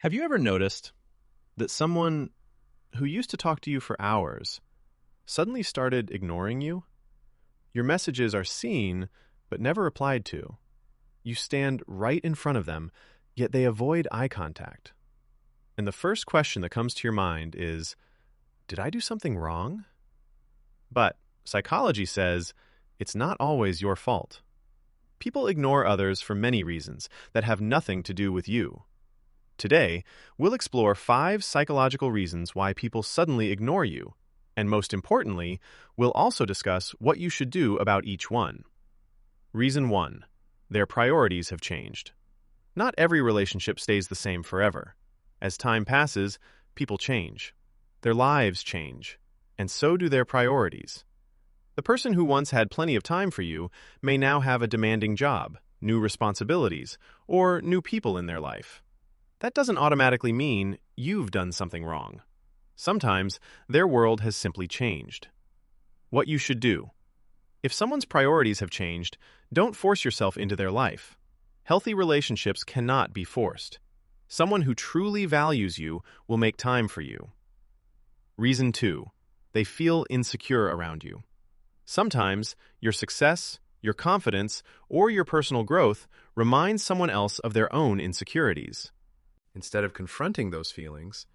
Have you ever noticed that someone who used to talk to you for hours suddenly started ignoring you? Your messages are seen, but never replied to. You stand right in front of them, yet they avoid eye contact. And the first question that comes to your mind is, did I do something wrong? But psychology says it's not always your fault. People ignore others for many reasons that have nothing to do with you. Today, we'll explore 5 psychological reasons why people suddenly ignore you, and most importantly, we'll also discuss what you should do about each one. Reason 1. Their priorities have changed. Not every relationship stays the same forever. As time passes, people change. Their lives change, and so do their priorities. The person who once had plenty of time for you may now have a demanding job, new responsibilities, or new people in their life. That doesn't automatically mean you've done something wrong. Sometimes their world has simply changed. What you should do. If someone's priorities have changed, don't force yourself into their life. Healthy relationships cannot be forced. Someone who truly values you will make time for you. Reason 2. They feel insecure around you. Sometimes your success, your confidence, or your personal growth reminds someone else of their own insecurities. Instead of confronting those feelings,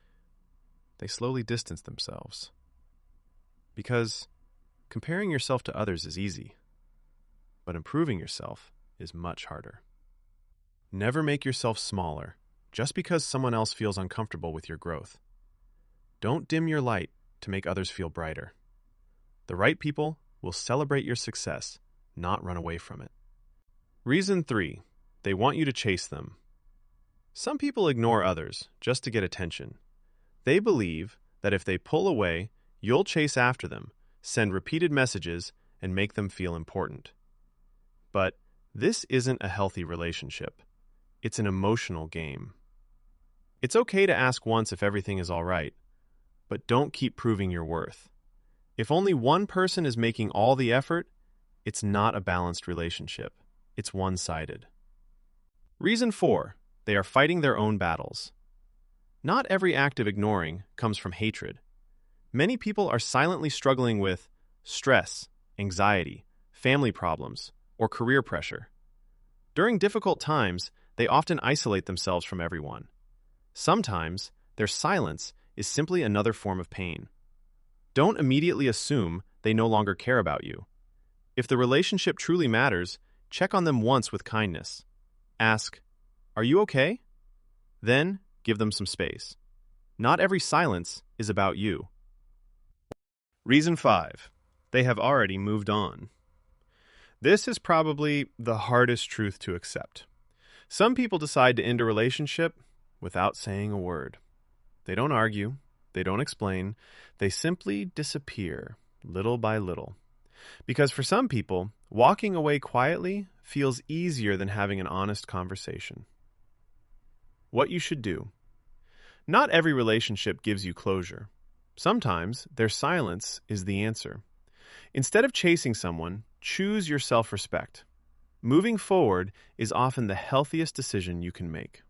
they slowly distance themselves. Because comparing yourself to others is easy, but improving yourself is much harder. Never make yourself smaller just because someone else feels uncomfortable with your growth. Don't dim your light to make others feel brighter. The right people will celebrate your success, not run away from it. Reason 3. They want you to chase them. Some people ignore others just to get attention. They believe that if they pull away, you'll chase after them, send repeated messages, and make them feel important. But this isn't a healthy relationship. It's an emotional game. It's okay to ask once if everything is all right, but don't keep proving your worth. If only one person is making all the effort, it's not a balanced relationship. It's one-sided. Reason 4. They are fighting their own battles. Not every act of ignoring comes from hatred. Many people are silently struggling with stress, anxiety, family problems, or career pressure. During difficult times, they often isolate themselves from everyone. Sometimes, their silence is simply another form of pain. Don't immediately assume they no longer care about you. If the relationship truly matters, check on them once with kindness. Ask, "Are you okay?" Then, give them some space. Not every silence is about you. Reason 5. They have already moved on. This is probably the hardest truth to accept. Some people decide to end a relationship without saying a word. They don't argue. They don't explain. They simply disappear, little by little. Because for some people, walking away quietly feels easier than having an honest conversation. What you should do. Not every relationship gives you closure. Sometimes their silence is the answer. Instead of chasing someone, choose your self-respect. Moving forward is often the healthiest decision you can make.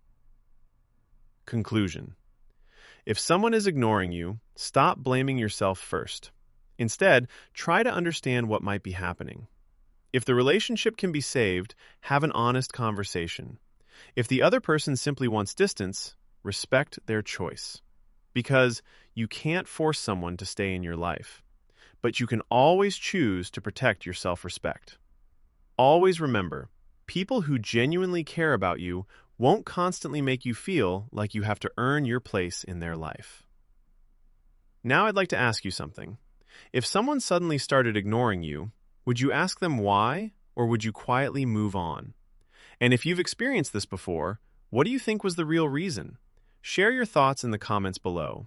Conclusion. If someone is ignoring you, stop blaming yourself first. Instead, try to understand what might be happening. If the relationship can be saved, have an honest conversation. If the other person simply wants distance, respect their choice. Because you can't force someone to stay in your life. But you can always choose to protect your self-respect. Always remember, people who genuinely care about you won't constantly make you feel like you have to earn your place in their life. Now I'd like to ask you something. If someone suddenly started ignoring you, would you ask them why, or would you quietly move on? And if you've experienced this before, what do you think was the real reason? Share your thoughts in the comments below.